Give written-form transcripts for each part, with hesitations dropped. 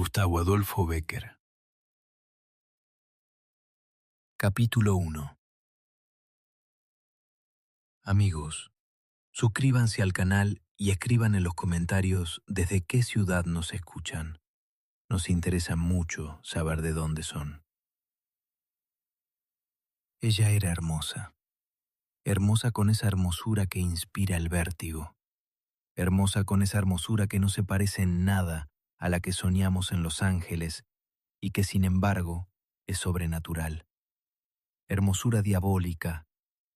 Gustavo Adolfo Bécquer. Capítulo 1. Amigos, suscríbanse al canal y escriban en los comentarios desde qué ciudad nos escuchan. Nos interesa mucho saber de dónde son. Ella era hermosa. Hermosa con esa hermosura que inspira el vértigo. Hermosa con esa hermosura que no se parece en nada a la que soñamos en Los Ángeles y que sin embargo es sobrenatural. Hermosura diabólica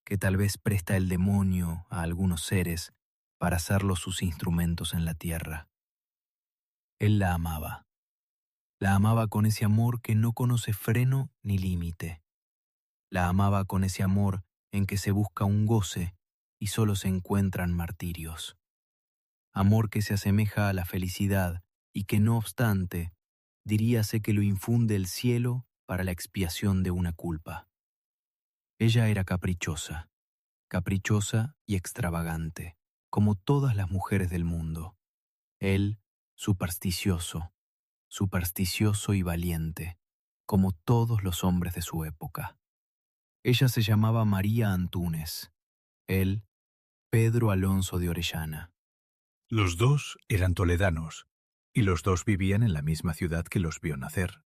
que tal vez presta el demonio a algunos seres para hacerlos sus instrumentos en la tierra. Él la amaba. La amaba con ese amor que no conoce freno ni límite. La amaba con ese amor en que se busca un goce y solo se encuentran martirios. Amor que se asemeja a la felicidad y que no obstante, diríase que lo infunde el cielo para la expiación de una culpa. Ella era caprichosa y extravagante, como todas las mujeres del mundo. Él, supersticioso y valiente, como todos los hombres de su época. Ella se llamaba María Antúnez, él, Pedro Alonso de Orellana. Los dos eran toledanos, y los dos vivían en la misma ciudad que los vio nacer.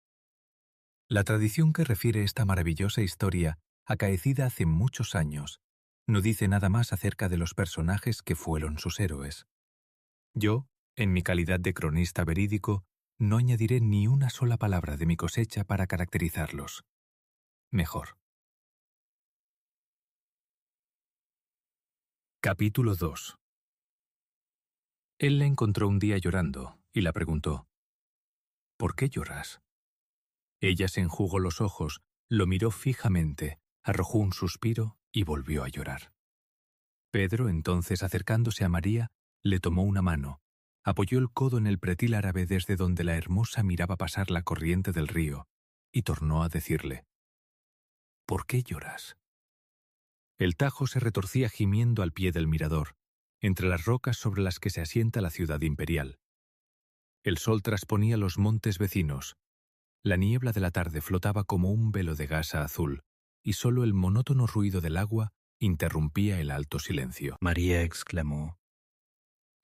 La tradición que refiere esta maravillosa historia, acaecida hace muchos años, no dice nada más acerca de los personajes que fueron sus héroes. Yo, en mi calidad de cronista verídico, no añadiré ni una sola palabra de mi cosecha para caracterizarlos. Mejor. Capítulo 2. Él la encontró un día llorando y la preguntó: ¿por qué lloras? Ella se enjugó los ojos, lo miró fijamente, arrojó un suspiro y volvió a llorar. Pedro, entonces acercándose a María, le tomó una mano, apoyó el codo en el pretil árabe desde donde la hermosa miraba pasar la corriente del río, y tornó a decirle: ¿por qué lloras? El Tajo se retorcía gimiendo al pie del mirador, entre las rocas sobre las que se asienta la ciudad imperial. El sol trasponía los montes vecinos. La niebla de la tarde flotaba como un velo de gasa azul, y solo el monótono ruido del agua interrumpía el alto silencio. María exclamó: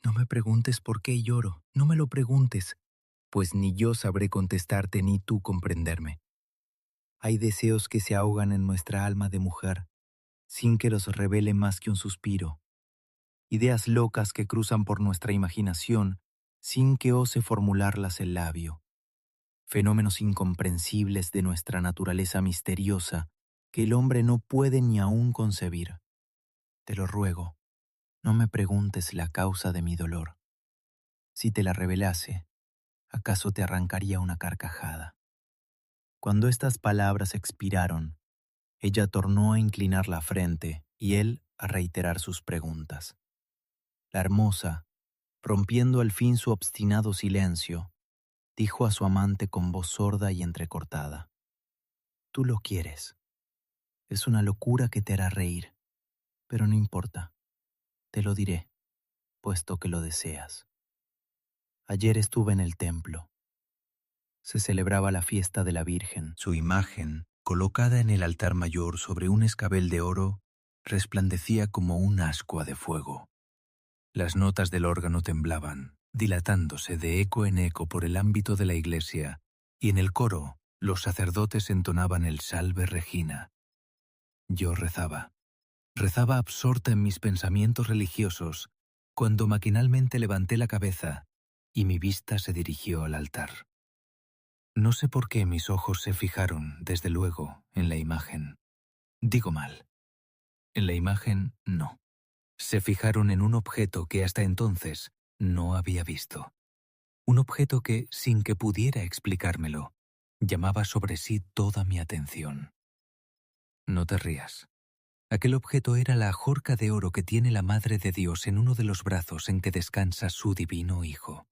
«No me preguntes por qué lloro, no me lo preguntes, pues ni yo sabré contestarte ni tú comprenderme. Hay deseos que se ahogan en nuestra alma de mujer, sin que los revele más que un suspiro. Ideas locas que cruzan por nuestra imaginación, sin que ose formularlas el labio. Fenómenos incomprensibles de nuestra naturaleza misteriosa que el hombre no puede ni aún concebir. Te lo ruego, no me preguntes la causa de mi dolor. Si te la revelase, ¿acaso te arrancaría una carcajada?». Cuando estas palabras expiraron, ella tornó a inclinar la frente y él a reiterar sus preguntas. La hermosa, rompiendo al fin su obstinado silencio, dijo a su amante con voz sorda y entrecortada: «Tú lo quieres. Es una locura que te hará reír, pero no importa. Te lo diré, puesto que lo deseas. Ayer estuve en el templo. Se celebraba la fiesta de la Virgen. Su imagen, colocada en el altar mayor sobre un escabel de oro, resplandecía como un ascua de fuego. Las notas del órgano temblaban, dilatándose de eco en eco por el ámbito de la iglesia, y en el coro los sacerdotes entonaban el Salve Regina. Yo rezaba absorta en mis pensamientos religiosos, cuando maquinalmente levanté la cabeza y mi vista se dirigió al altar. No sé por qué mis ojos se fijaron, desde luego, en la imagen. Digo mal. En la imagen, no. Se fijaron en un objeto que hasta entonces no había visto. Un objeto que, sin que pudiera explicármelo, llamaba sobre sí toda mi atención. No te rías. Aquel objeto era la ajorca de oro que tiene la Madre de Dios en uno de los brazos en que descansa su divino Hijo.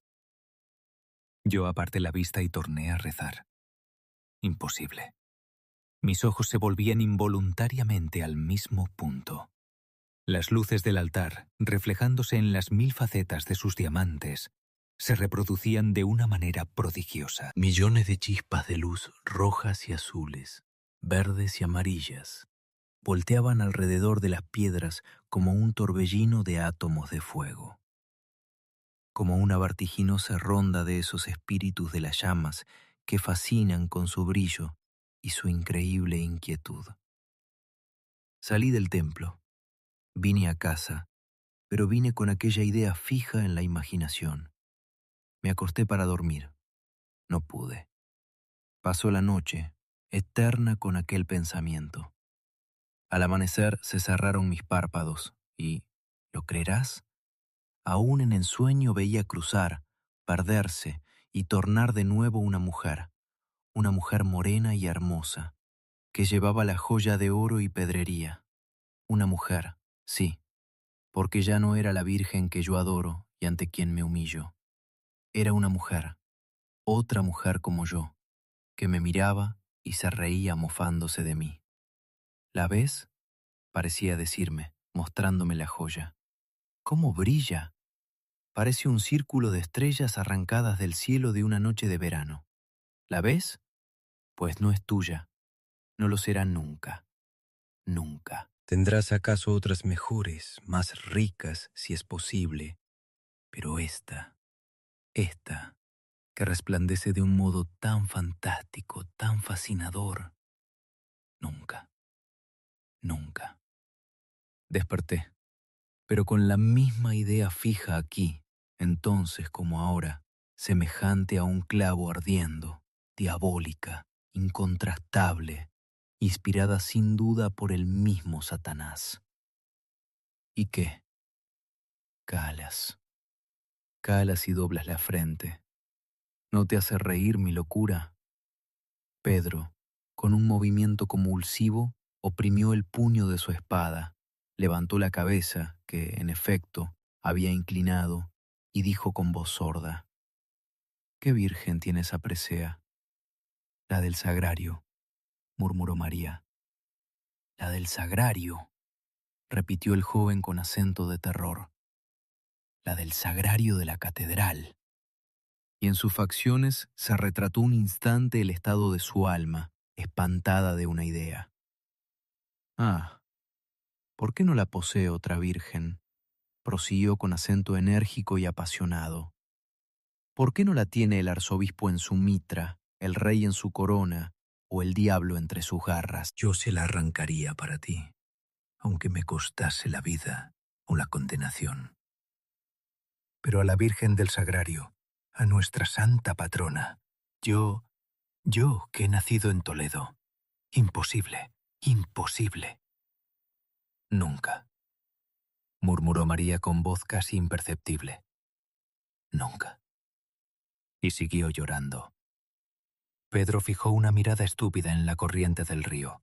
Yo aparté la vista y torné a rezar. Imposible. Mis ojos se volvían involuntariamente al mismo punto. Las luces del altar, reflejándose en las 1000 facetas de sus diamantes, se reproducían de una manera prodigiosa. Millones de chispas de luz rojas y azules, verdes y amarillas, volteaban alrededor de las piedras como un torbellino de átomos de fuego, como una vertiginosa ronda de esos espíritus de las llamas que fascinan con su brillo y su increíble inquietud. Salí del templo, vine a casa, pero vine con aquella idea fija en la imaginación. Me acosté para dormir. No pude. Pasó la noche, eterna con aquel pensamiento. Al amanecer se cerraron mis párpados y, ¿lo creerás? Aún en el sueño veía cruzar, perderse y tornar de nuevo una mujer morena y hermosa, que llevaba la joya de oro y pedrería. Una mujer, sí, porque ya no era la Virgen que yo adoro y ante quien me humillo. Era una mujer, otra mujer como yo, que me miraba y se reía mofándose de mí. ¿La ves?, parecía decirme, mostrándome la joya. ¿Cómo brilla? Parece un círculo de estrellas arrancadas del cielo de una noche de verano. ¿La ves? Pues no es tuya. No lo será nunca. Nunca. Tendrás acaso otras mejores, más ricas, si es posible. Pero esta, que resplandece de un modo tan fantástico, tan fascinador, nunca, nunca. Desperté, pero con la misma idea fija aquí, entonces como ahora, semejante a un clavo ardiendo, diabólica, incontrastable, inspirada sin duda por el mismo Satanás. ¿Y qué? Calas, calas y doblas la frente. ¿No te hace reír mi locura? Pedro, con un movimiento convulsivo, oprimió el puño de su espada, levantó la cabeza, que, en efecto, había inclinado, y dijo con voz sorda: «¿Qué virgen tiene esa presea?» «La del sagrario», murmuró María. «La del sagrario», repitió el joven con acento de terror. «La del sagrario de la catedral». Y en sus facciones se retrató un instante el estado de su alma, espantada de una idea. «Ah, ¿por qué no la posee otra virgen?», prosiguió con acento enérgico y apasionado. «¿Por qué no la tiene el arzobispo en su mitra, el rey en su corona o el diablo entre sus garras? Yo se la arrancaría para ti, aunque me costase la vida o la condenación. Pero a la Virgen del Sagrario, a nuestra santa patrona, yo que he nacido en Toledo, imposible, imposible». «Nunca», murmuró María con voz casi imperceptible. «Nunca». Y siguió llorando. Pedro fijó una mirada estúpida en la corriente del río.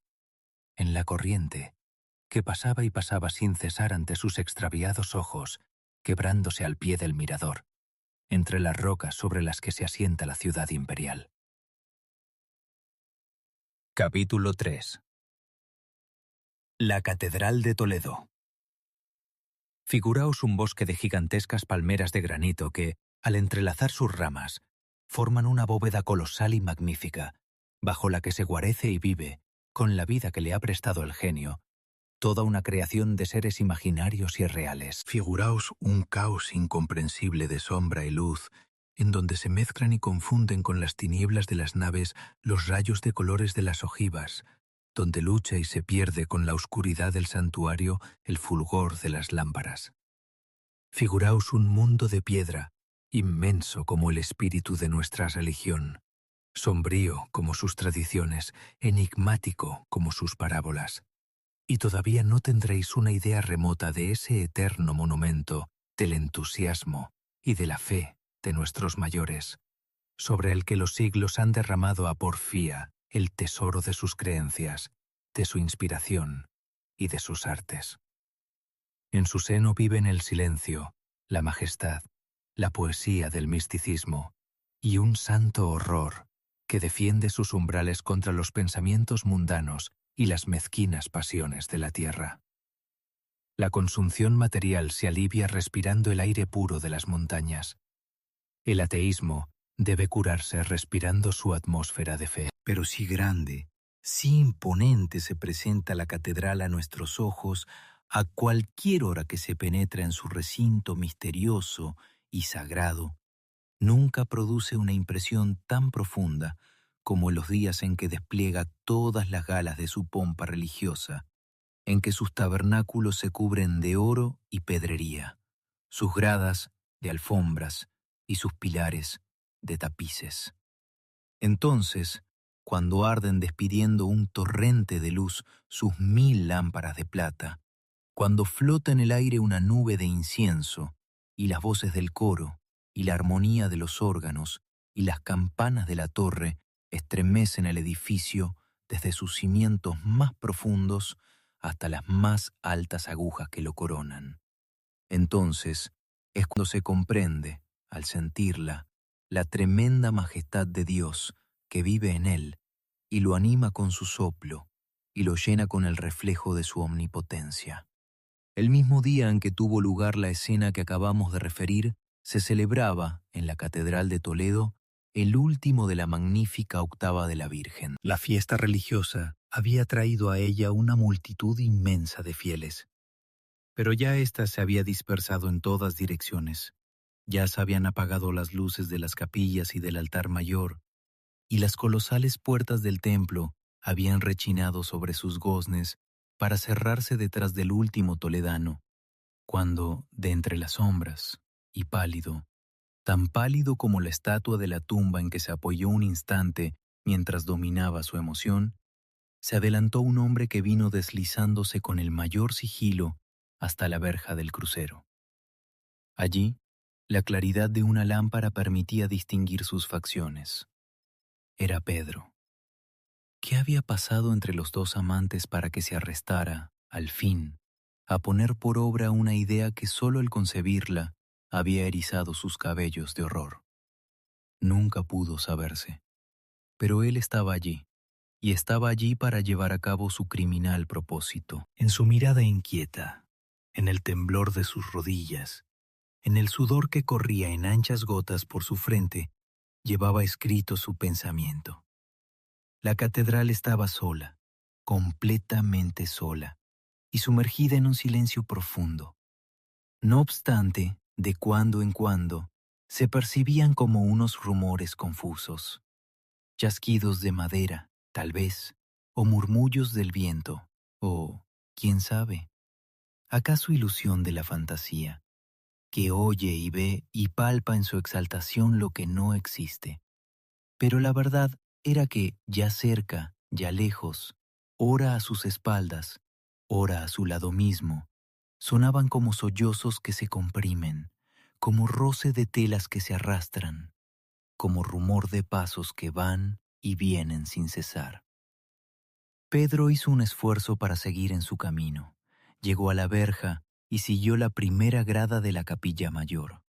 En la corriente, que pasaba y pasaba sin cesar ante sus extraviados ojos, quebrándose al pie del mirador, entre las rocas sobre las que se asienta la ciudad imperial. Capítulo 3. La Catedral de Toledo. Figuraos un bosque de gigantescas palmeras de granito que, al entrelazar sus ramas, forman una bóveda colosal y magnífica, bajo la que se guarece y vive, con la vida que le ha prestado el genio, toda una creación de seres imaginarios y reales. Figuraos un caos incomprensible de sombra y luz, en donde se mezclan y confunden con las tinieblas de las naves los rayos de colores de las ojivas, donde lucha y se pierde con la oscuridad del santuario el fulgor de las lámparas. Figuraos un mundo de piedra, inmenso como el espíritu de nuestra religión, sombrío como sus tradiciones, enigmático como sus parábolas. Y todavía no tendréis una idea remota de ese eterno monumento, del entusiasmo y de la fe de nuestros mayores, sobre el que los siglos han derramado a porfía el tesoro de sus creencias, de su inspiración y de sus artes. En su seno viven el silencio, la majestad, la poesía del misticismo y un santo horror que defiende sus umbrales contra los pensamientos mundanos y las mezquinas pasiones de la tierra. La consunción material se alivia respirando el aire puro de las montañas. El ateísmo debe curarse respirando su atmósfera de fe. Pero si grande, si imponente se presenta la catedral a nuestros ojos a cualquier hora que se penetra en su recinto misterioso y sagrado, nunca produce una impresión tan profunda como en los días en que despliega todas las galas de su pompa religiosa, en que sus tabernáculos se cubren de oro y pedrería, sus gradas de alfombras y sus pilares de tapices. Entonces, cuando arden despidiendo un torrente de luz sus 1000 lámparas de plata, cuando flota en el aire una nube de incienso, y las voces del coro, y la armonía de los órganos, y las campanas de la torre estremecen el edificio desde sus cimientos más profundos hasta las más altas agujas que lo coronan. Entonces es cuando se comprende, al sentirla, la tremenda majestad de Dios que vive en él y lo anima con su soplo y lo llena con el reflejo de su omnipotencia. El mismo día en que tuvo lugar la escena que acabamos de referir, se celebraba, en la Catedral de Toledo, el último de la magnífica octava de la Virgen. La fiesta religiosa había traído a ella una multitud inmensa de fieles. Pero ya ésta se había dispersado en todas direcciones. Ya se habían apagado las luces de las capillas y del altar mayor, y las colosales puertas del templo habían rechinado sobre sus goznes para cerrarse detrás del último toledano, cuando, de entre las sombras, y pálido, tan pálido como la estatua de la tumba en que se apoyó un instante mientras dominaba su emoción, se adelantó un hombre que vino deslizándose con el mayor sigilo hasta la verja del crucero. Allí, la claridad de una lámpara permitía distinguir sus facciones. Era Pedro. ¿Qué había pasado entre los dos amantes para que se arrestara, al fin, a poner por obra una idea que solo al concebirla había erizado sus cabellos de horror? Nunca pudo saberse. Pero él estaba allí, y estaba allí para llevar a cabo su criminal propósito. En su mirada inquieta, en el temblor de sus rodillas, en el sudor que corría en anchas gotas por su frente, llevaba escrito su pensamiento. La catedral estaba sola, completamente sola, y sumergida en un silencio profundo. No obstante, de cuando en cuando, se percibían como unos rumores confusos. Chasquidos de madera, tal vez, o murmullos del viento, o, quién sabe, acaso ilusión de la fantasía, que oye y ve y palpa en su exaltación lo que no existe. Pero la verdad era que, ya cerca, ya lejos, ora a sus espaldas, ora a su lado mismo, sonaban como sollozos que se comprimen, como roce de telas que se arrastran, como rumor de pasos que van y vienen sin cesar. Pedro hizo un esfuerzo para seguir en su camino. Llegó a la verja y siguió la primera grada de la capilla mayor.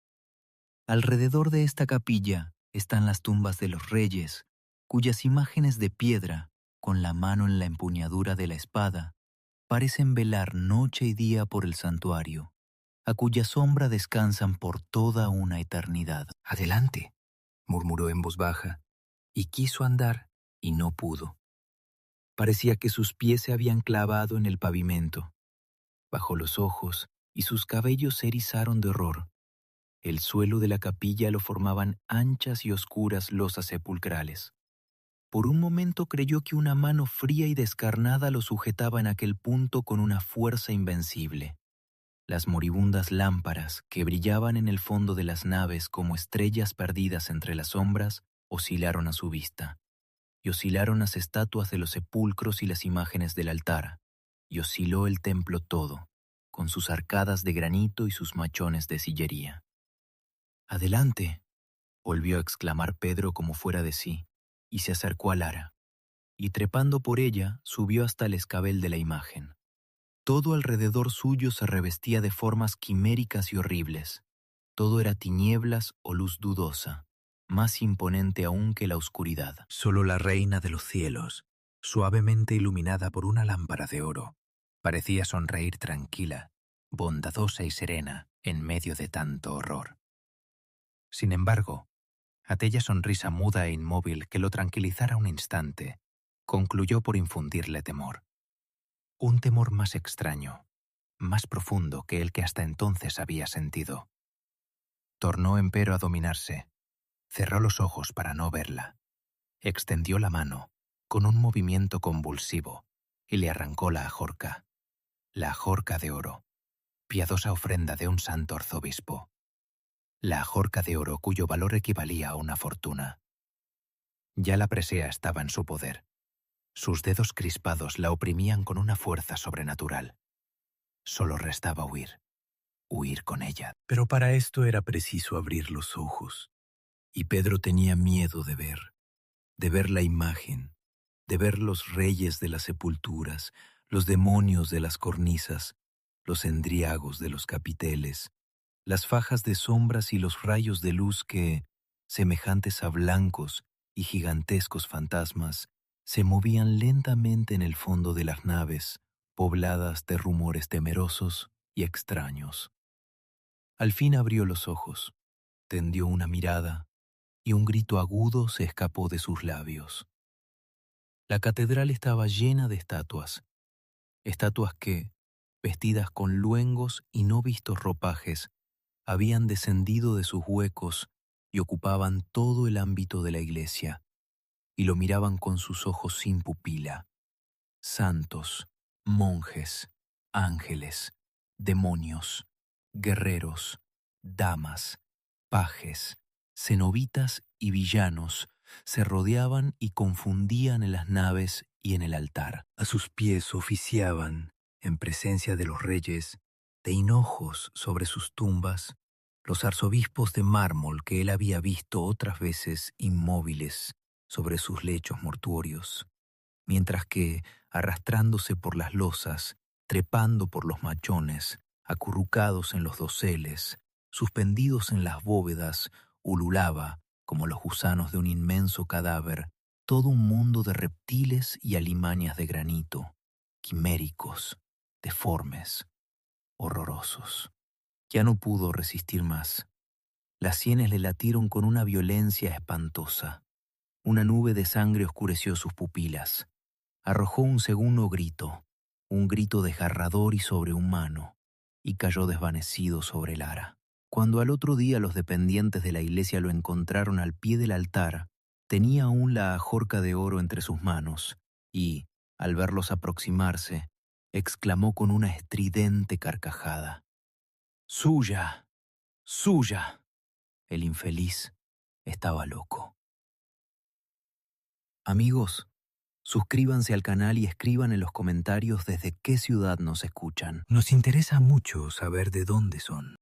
Alrededor de esta capilla están las tumbas de los reyes, cuyas imágenes de piedra, con la mano en la empuñadura de la espada, parecen velar noche y día por el santuario, a cuya sombra descansan por toda una eternidad. «Adelante», murmuró en voz baja, y quiso andar, y no pudo. Parecía que sus pies se habían clavado en el pavimento. Bajó los ojos, y sus cabellos se erizaron de horror. El suelo de la capilla lo formaban anchas y oscuras losas sepulcrales. Por un momento creyó que una mano fría y descarnada lo sujetaba en aquel punto con una fuerza invencible. Las moribundas lámparas que brillaban en el fondo de las naves como estrellas perdidas entre las sombras oscilaron a su vista, y oscilaron las estatuas de los sepulcros y las imágenes del altar, y osciló el templo todo, con sus arcadas de granito y sus machones de sillería. «Adelante», volvió a exclamar Pedro como fuera de sí, y se acercó al ara, y trepando por ella subió hasta el escabel de la imagen. Todo alrededor suyo se revestía de formas quiméricas y horribles. Todo era tinieblas o luz dudosa, más imponente aún que la oscuridad. Solo la reina de los cielos, suavemente iluminada por una lámpara de oro, parecía sonreír tranquila, bondadosa y serena en medio de tanto horror. Sin embargo, aquella sonrisa muda e inmóvil que lo tranquilizara un instante, concluyó por infundirle temor. Un temor más extraño, más profundo que el que hasta entonces había sentido. Tornó empero a dominarse. Cerró los ojos para no verla. Extendió la mano, con un movimiento convulsivo, y le arrancó la ajorca de oro, piadosa ofrenda de un santo arzobispo. La ajorca de oro cuyo valor equivalía a una fortuna. Ya la presea estaba en su poder. Sus dedos crispados la oprimían con una fuerza sobrenatural. Solo restaba huir con ella. Pero para esto era preciso abrir los ojos. Y Pedro tenía miedo de ver la imagen, de ver los reyes de las sepulturas, los demonios de las cornisas, los endriagos de los capiteles, las fajas de sombras y los rayos de luz que, semejantes a blancos y gigantescos fantasmas, se movían lentamente en el fondo de las naves, pobladas de rumores temerosos y extraños. Al fin abrió los ojos, tendió una mirada, y un grito agudo se escapó de sus labios. La catedral estaba llena de estatuas que, vestidas con luengos y no vistos ropajes, habían descendido de sus huecos y ocupaban todo el ámbito de la iglesia, y lo miraban con sus ojos sin pupila. Santos, monjes, ángeles, demonios, guerreros, damas, pajes, cenobitas y villanos se rodeaban y confundían en las naves y en el altar. A sus pies oficiaban, en presencia de los reyes, de hinojos sobre sus tumbas, los arzobispos de mármol que él había visto otras veces inmóviles sobre sus lechos mortuorios, mientras que, arrastrándose por las losas, trepando por los machones, acurrucados en los doseles, suspendidos en las bóvedas, ululaba, como los gusanos de un inmenso cadáver, todo un mundo de reptiles y alimañas de granito, quiméricos, deformes, horrorosos. Ya no pudo resistir más. Las sienes le latieron con una violencia espantosa. Una nube de sangre oscureció sus pupilas. Arrojó un segundo grito, un grito desgarrador y sobrehumano, y cayó desvanecido sobre el ara. Cuando al otro día los dependientes de la iglesia lo encontraron al pie del altar, tenía aún la ajorca de oro entre sus manos, y, al verlos aproximarse, exclamó con una estridente carcajada: «¡Suya! ¡Suya!». El infeliz estaba loco. Amigos, suscríbanse al canal y escriban en los comentarios desde qué ciudad nos escuchan. Nos interesa mucho saber de dónde son.